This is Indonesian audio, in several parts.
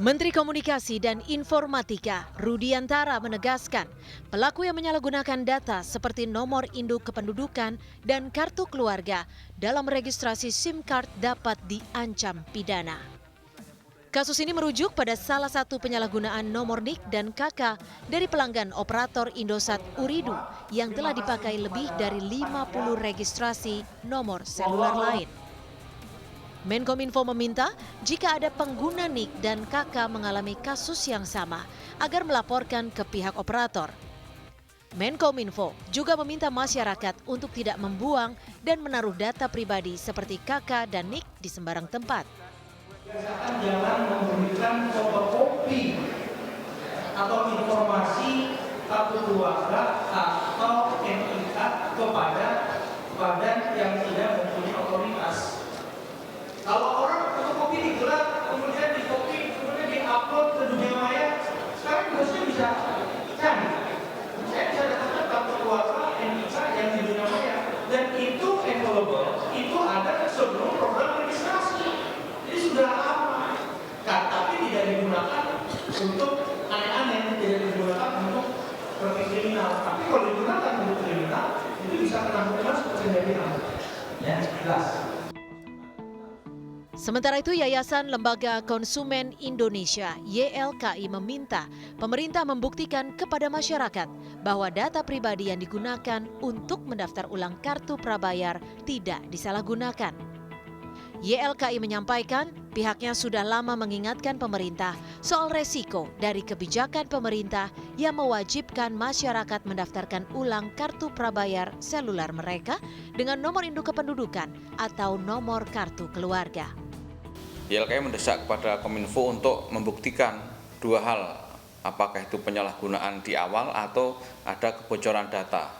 Menteri Komunikasi dan Informatika Rudiantara menegaskan pelaku yang menyalahgunakan data seperti nomor induk kependudukan dan kartu keluarga dalam registrasi SIM card dapat diancam pidana. Kasus ini merujuk pada salah satu penyalahgunaan nomor NIK dan KK dari pelanggan operator Indosat Ooredoo yang telah dipakai lebih dari 50 registrasi nomor seluler lain. Menkominfo meminta jika ada pengguna NIK dan KK mengalami kasus yang sama agar melaporkan ke pihak operator. Menkominfo juga meminta masyarakat untuk tidak membuang dan menaruh data pribadi seperti KK dan NIK di sembarang tempat. Jangan memberikan fotokopi atau informasi kartu keluarga atau NIK kepada badan yang tidak mempunyai otoritas. Kalau orang fotokopi digelar, kemudian dikopi, kemudian diupload ke dunia maya, sekarang bosnya bisa cari. Saya bisa dapatkan kartu keluarga NIK yang di dunia maya, dan itu available, itu ada sebelum program registrasi. Jadi sudah lama, tapi tidak digunakan untuk aneh-aneh, tidak digunakan untuk praktik kriminal. Tapi kalau digunakan untuk kriminal, itu bisa kena hukuman seperti kriminal. Ya, jelas. Sementara itu, Yayasan Lembaga Konsumen Indonesia (YLKI) meminta pemerintah membuktikan kepada masyarakat bahwa data pribadi yang digunakan untuk mendaftar ulang kartu prabayar tidak disalahgunakan. YLKI menyampaikan pihaknya sudah lama mengingatkan pemerintah soal resiko dari kebijakan pemerintah yang mewajibkan masyarakat mendaftarkan ulang kartu prabayar seluler mereka dengan nomor induk kependudukan atau nomor kartu keluarga. YLKI mendesak kepada Kominfo untuk membuktikan dua hal, apakah itu penyalahgunaan di awal atau ada kebocoran data.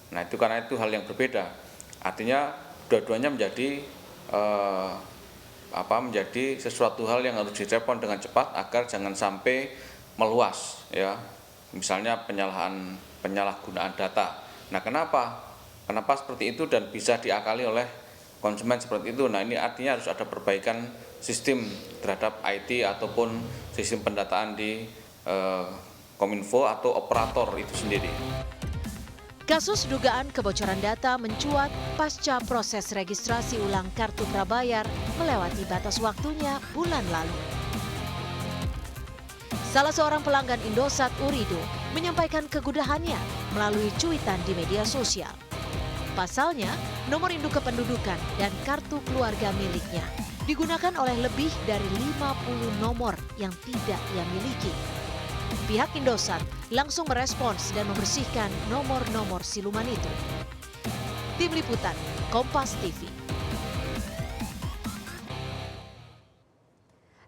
Nah itu karena itu hal yang berbeda, artinya dua-duanya menjadi sesuatu hal yang harus direspon dengan cepat agar jangan sampai meluas, ya, misalnya penyalahgunaan data. Nah kenapa seperti itu dan bisa diakali oleh konsumen seperti itu. Nah ini artinya harus ada perbaikan sistem terhadap IT ataupun sistem pendataan di Kominfo atau operator itu sendiri. Kasus dugaan kebocoran data mencuat pasca proses registrasi ulang kartu prabayar melewati batas waktunya bulan lalu. Salah seorang pelanggan Indosat Ooredoo menyampaikan kegudahannya melalui cuitan di media sosial. Pasalnya, nomor induk kependudukan dan kartu keluarga miliknya digunakan oleh lebih dari 50 nomor yang tidak ia miliki. Pihak Indosat langsung merespons dan membersihkan nomor-nomor siluman itu. Tim Liputan, Kompas TV.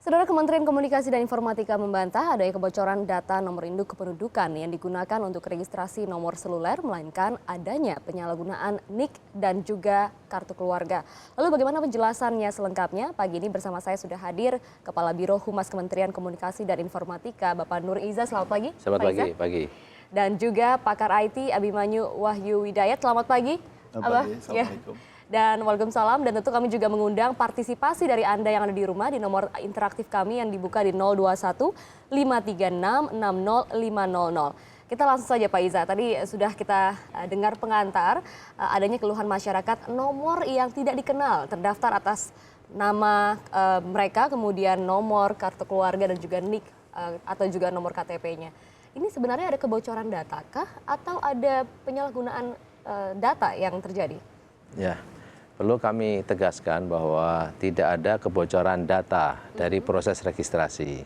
Saudara, Kementerian Komunikasi dan Informatika membantah adanya kebocoran data nomor induk kependudukan yang digunakan untuk registrasi nomor seluler, melainkan adanya penyalahgunaan NIK dan juga kartu keluarga. Lalu bagaimana penjelasannya selengkapnya? Pagi ini bersama saya sudah hadir Kepala Biro Humas Kementerian Komunikasi dan Informatika, Bapak Nur Iza. Selamat pagi. Selamat pagi. Dan juga pakar IT Abimanyu Wahyu Widayat. Selamat pagi. Selamat pagi. Assalamualaikum. Dan waalaikumsalam, dan tentu kami juga mengundang partisipasi dari Anda yang ada di rumah di nomor interaktif kami yang dibuka di 021 536 60500. Kita langsung saja Pak Iza, tadi sudah kita dengar pengantar adanya keluhan masyarakat nomor yang tidak dikenal terdaftar atas nama mereka, kemudian nomor kartu keluarga dan juga NIK atau juga nomor KTP-nya. Ini sebenarnya ada kebocoran data kah atau ada penyalahgunaan data yang terjadi? Ya. Perlu kami tegaskan bahwa tidak ada kebocoran data dari proses registrasi.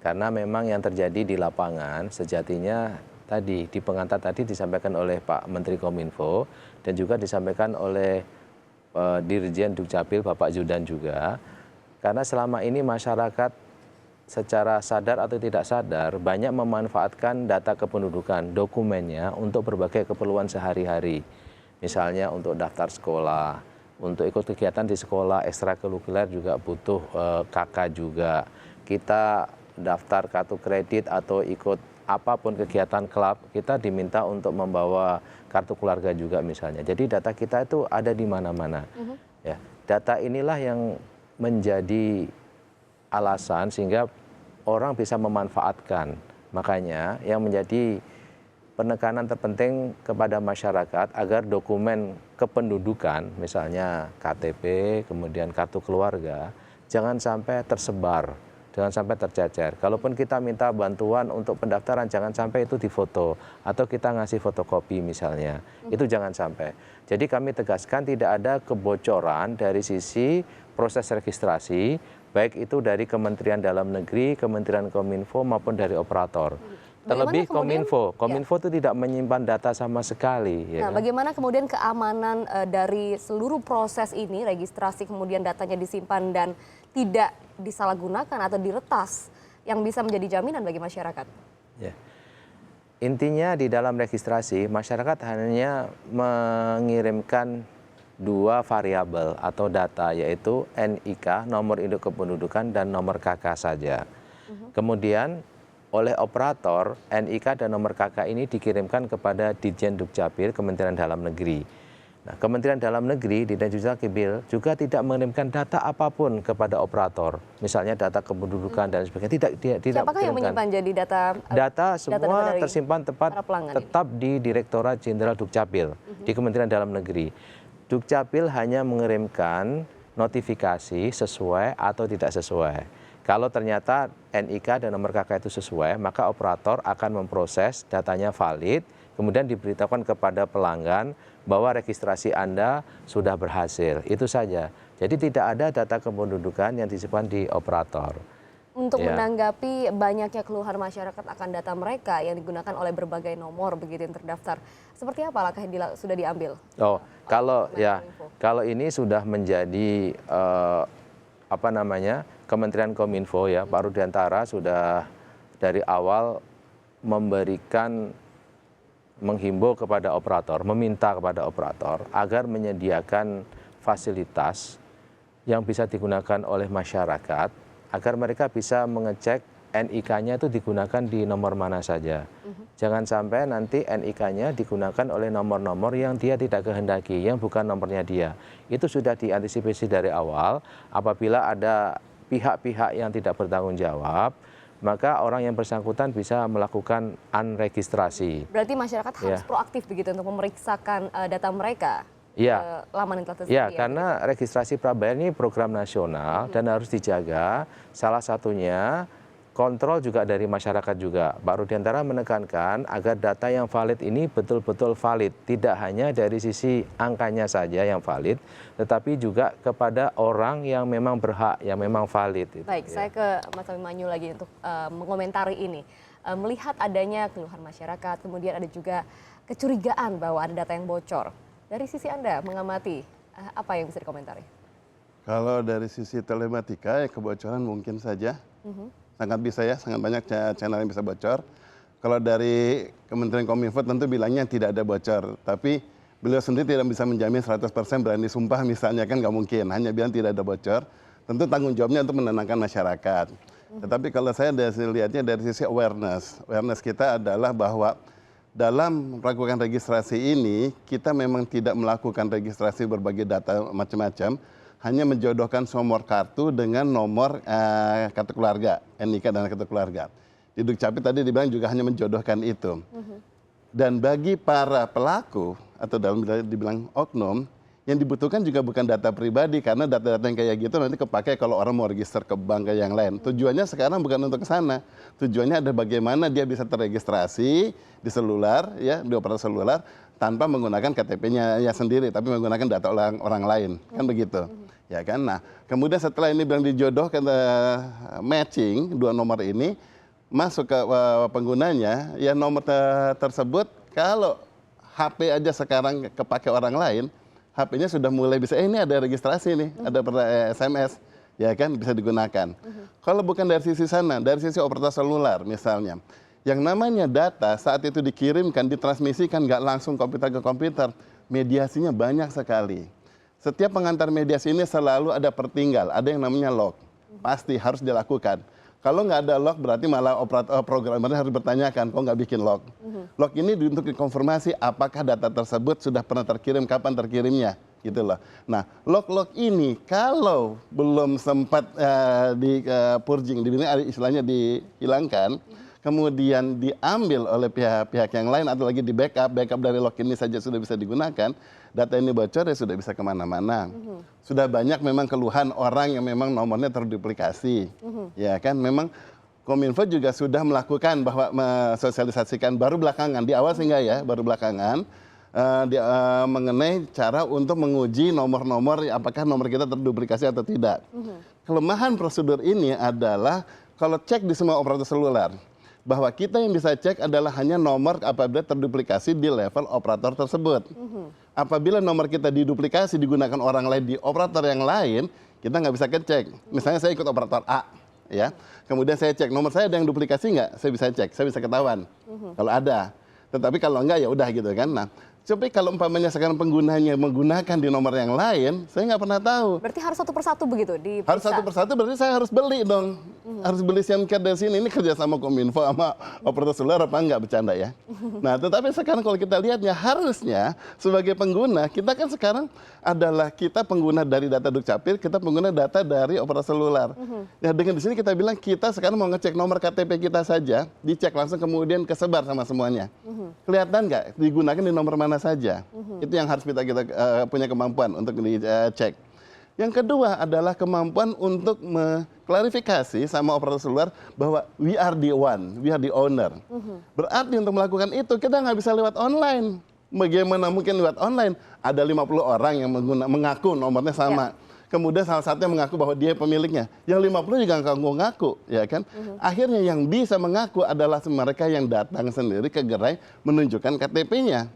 Karena memang yang terjadi di lapangan sejatinya tadi di pengantar tadi disampaikan oleh Pak Menteri Kominfo dan juga disampaikan oleh Dirjen Dukcapil Bapak Zudan juga. Karena selama ini masyarakat secara sadar atau tidak sadar banyak memanfaatkan data kependudukan, dokumennya untuk berbagai keperluan sehari-hari. Misalnya untuk daftar sekolah, untuk ikut kegiatan di sekolah, ekstrakurikuler juga butuh KK juga. Kita daftar kartu kredit atau ikut apapun kegiatan klub, kita diminta untuk membawa kartu keluarga juga misalnya. Jadi data kita itu ada di mana-mana. Ya, data inilah yang menjadi alasan sehingga orang bisa memanfaatkan. Makanya yang menjadi penekanan terpenting kepada masyarakat agar dokumen kependudukan, misalnya KTP, kemudian kartu keluarga, jangan sampai tersebar, jangan sampai tercecer. Kalaupun kita minta bantuan untuk pendaftaran, jangan sampai itu difoto atau kita ngasih fotokopi misalnya, itu jangan sampai. Jadi kami tegaskan tidak ada kebocoran dari sisi proses registrasi, baik itu dari Kementerian Dalam Negeri, Kementerian Kominfo maupun dari operator. Terlebih Kominfo itu tidak menyimpan data sama sekali. Nah, bagaimana kemudian keamanan dari seluruh proses ini, registrasi kemudian datanya disimpan dan tidak disalahgunakan atau diretas, yang bisa menjadi jaminan bagi masyarakat? Ya. Intinya di dalam registrasi, masyarakat hanya mengirimkan 2 variabel atau data, yaitu NIK, nomor induk kependudukan, dan nomor KK saja. Kemudian oleh operator, NIK dan nomor KK ini dikirimkan kepada Ditjen Dukcapil, Kementerian Dalam Negeri. Nah, Kementerian Dalam Negeri, Ditjen Dukcapil juga tidak mengirimkan data apapun kepada operator. Misalnya data kependudukan dan sebagainya. Tidak Siapakah yang menyimpan jadi data? Data semua data tersimpan tetap di Direktorat Jenderal Dukcapil, di Kementerian Dalam Negeri. Dukcapil hanya mengirimkan notifikasi sesuai atau tidak sesuai. Kalau ternyata NIK dan nomor KK itu sesuai, maka operator akan memproses datanya valid, kemudian diberitahukan kepada pelanggan bahwa registrasi Anda sudah berhasil. Itu saja. Jadi tidak ada data kependudukan yang disimpan di operator. Untuk menanggapi banyaknya keluhan masyarakat akan data mereka yang digunakan oleh berbagai nomor begitu yang terdaftar, seperti apa langkah yang sudah diambil? Kalau ini sudah menjadi Kementerian Kominfo ya, Pak Rudiantara sudah dari awal menghimbau kepada operator, meminta kepada operator agar menyediakan fasilitas yang bisa digunakan oleh masyarakat agar mereka bisa mengecek NIK-nya itu digunakan di nomor mana saja. Jangan sampai nanti NIK-nya digunakan oleh nomor-nomor yang dia tidak kehendaki, yang bukan nomornya dia. Itu sudah diantisipasi dari awal. Apabila ada pihak-pihak yang tidak bertanggung jawab, maka orang yang bersangkutan bisa melakukan unregistrasi. Berarti masyarakat harus proaktif begitu untuk memeriksakan data mereka? Laman yang telah tersedia. Ya, karena registrasi prabayar ini program nasional dan harus dijaga. Salah satunya kontrol juga dari masyarakat juga. Pak Rudiantara menekankan agar data yang valid ini betul-betul valid. Tidak hanya dari sisi angkanya saja yang valid, tetapi juga kepada orang yang memang berhak, yang memang valid. Baik, saya ke Mas Abimanyu lagi untuk mengomentari ini. Melihat adanya keluhan masyarakat, kemudian ada juga kecurigaan bahwa ada data yang bocor. Dari sisi Anda mengamati, apa yang bisa dikomentari? Kalau dari sisi telematika, kebocoran mungkin saja. Sangat bisa ya, sangat banyak channel yang bisa bocor. Kalau dari Kementerian Kominfo tentu bilangnya tidak ada bocor. Tapi beliau sendiri tidak bisa menjamin 100% berani sumpah misalnya, kan nggak mungkin. Hanya bilang tidak ada bocor. Tentu tanggung jawabnya untuk menenangkan masyarakat. Tetapi kalau saya lihatnya dari sisi awareness. Awareness kita adalah bahwa dalam melakukan registrasi ini, kita memang tidak melakukan registrasi berbagai data macam-macam, hanya menjodohkan nomor kartu dengan nomor kartu keluarga, NIK dan kartu keluarga. Di Dukcapil tadi dibilang juga hanya menjodohkan itu. Dan bagi para pelaku, atau dalam dibilang oknum, yang dibutuhkan juga bukan data pribadi, karena data-data yang kayak gitu nanti kepakai kalau orang mau register ke bank yang lain. Tujuannya sekarang bukan untuk ke sana. Tujuannya ada bagaimana dia bisa terregistrasi di selular, ya, di operator selular, tanpa menggunakan KTP-nya ya sendiri, tapi menggunakan data orang lain. Kan begitu. Ya kan? Nah, kemudian setelah ini bilang dijodohkan matching dua nomor ini, masuk ke penggunanya, ya nomor tersebut kalau HP aja sekarang kepakai orang lain, HP-nya sudah mulai bisa, ini ada registrasi nih, ada SMS, ya kan, bisa digunakan. Kalau bukan dari sisi sana, dari sisi operator selular misalnya, yang namanya data saat itu dikirimkan, ditransmisikan, nggak langsung komputer ke komputer, mediasinya banyak sekali. Setiap pengantar mediasi ini selalu ada pertinggal, ada yang namanya log, pasti harus dilakukan. Kalau nggak ada log berarti malah programmernya harus bertanyakan, kok nggak bikin log. Log ini untuk dikonfirmasi apakah data tersebut sudah pernah terkirim, kapan terkirimnya. gitu loh. Nah, log-log ini kalau belum sempat di purging, istilahnya dihilangkan, kemudian diambil oleh pihak-pihak yang lain atau lagi di backup dari log ini saja sudah bisa digunakan, data ini bocor ya sudah bisa kemana-mana. Sudah banyak memang keluhan orang yang memang nomornya terduplikasi, ya kan, memang Kominfo juga sudah melakukan bahwa mensosialisasikan baru belakangan, di awal sih enggak ya, baru belakangan, mengenai cara untuk menguji nomor-nomor apakah nomor kita terduplikasi atau tidak. Kelemahan prosedur ini adalah kalau cek di semua operator seluler, bahwa kita yang bisa cek adalah hanya nomor apabila terduplikasi di level operator tersebut. Apabila nomor kita diduplikasi digunakan orang lain di operator yang lain, kita nggak bisa ngecek. Misalnya saya ikut operator A, ya, kemudian saya cek nomor saya ada yang duplikasi nggak, saya bisa cek, saya bisa ketahuan kalau ada. Tetapi kalau enggak ya udah gitu kan. Nah, tapi kalau umpamanya sekarang penggunanya menggunakan di nomor yang lain, saya nggak pernah tahu. Berarti harus satu persatu begitu diperiksa? Harus satu persatu, berarti saya harus beli dong. Harus beli SIM card dari sini. Ini kerja sama Kominfo sama operator seluler apa enggak, bercanda ya. Nah, tetapi sekarang kalau kita lihatnya harusnya sebagai pengguna, kita kan sekarang adalah kita pengguna dari data Dukcapil, kita pengguna data dari operator seluler. Nah, dengan di sini kita bilang kita sekarang mau ngecek nomor KTP kita saja, dicek langsung kemudian kesebar sama semuanya. Kelihatan nggak digunakan di nomor mana saja? Itu yang harus kita punya kemampuan untuk dicek. Yang kedua adalah kemampuan untuk mengklarifikasi sama operator seluler bahwa we are the one, we are the owner. Berarti untuk melakukan itu kita nggak bisa lewat online. Bagaimana mungkin lewat online? Ada 50 orang yang mengaku nomornya sama. Kemudian salah satunya mengaku bahwa dia pemiliknya. Yang 50 juga nggak ngaku, ya kan? Akhirnya yang bisa mengaku adalah mereka yang datang sendiri ke gerai menunjukkan KTP-nya.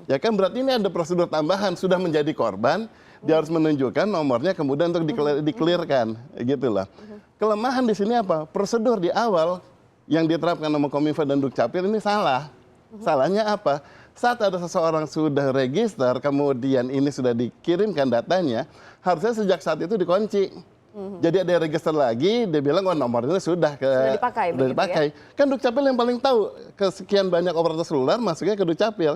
Ya kan, berarti ini ada prosedur tambahan, sudah menjadi korban, dia harus menunjukkan nomornya kemudian untuk di-clearkan, gitu loh. Kelemahan di sini apa? Prosedur di awal yang diterapkan sama Kominfo dan Dukcapil ini salah. Salahnya apa? Saat ada seseorang sudah register, kemudian ini sudah dikirimkan datanya, harusnya sejak saat itu dikunci. Jadi ada yang register lagi, dia bilang, oh nomornya sudah dipakai. Ya? Kan Dukcapil yang paling tahu, kesekian banyak operator seluler masuknya ke Dukcapil.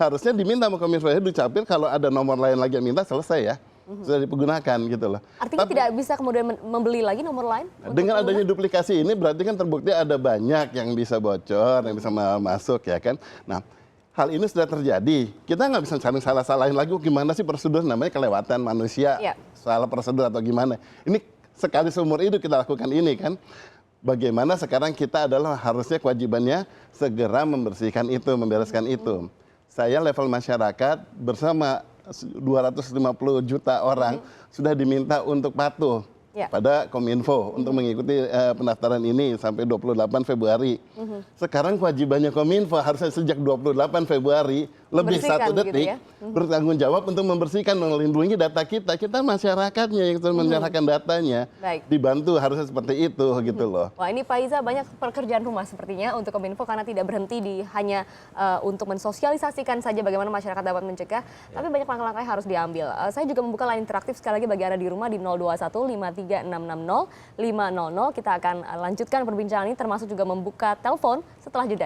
Harusnya diminta sama Kominfo Dukcapil, kalau ada nomor lain lagi yang minta, selesai ya. Sudah digunakan gitu loh. Tapi tidak bisa kemudian membeli lagi nomor lain? Dengan adanya duplikasi ini berarti kan terbukti ada banyak yang bisa bocor, yang bisa masuk ya kan. Nah, hal ini sudah terjadi. Kita nggak bisa saling salah-salahin lagi, gimana sih prosedur, namanya kelewatan manusia. Salah prosedur atau gimana. Ini sekali seumur hidup kita lakukan ini kan. Bagaimana sekarang kita adalah harusnya kewajibannya segera membersihkan itu, membereskan itu. Saya level masyarakat bersama 250 juta orang sudah diminta untuk patuh pada Kominfo untuk mengikuti pendaftaran ini sampai 28 Februari. Sekarang kewajibannya Kominfo harusnya sejak 28 Februari lebih 1 detik bertanggung jawab untuk membersihkan, melindungi data kita. Kita masyarakatnya yang menyerahkan datanya. Dibantu harusnya seperti itu gitu loh. Wah, ini Pak Iza banyak pekerjaan rumah sepertinya untuk Kominfo karena tidak berhenti di hanya untuk mensosialisasikan saja bagaimana masyarakat dapat mencegah, tapi banyak langkah-langkah yang harus diambil. Saya juga membuka line interaktif sekali lagi bagi Anda di rumah di 021 53660 500. Kita akan lanjutkan perbincangan ini termasuk juga membuka telepon setelah jeda.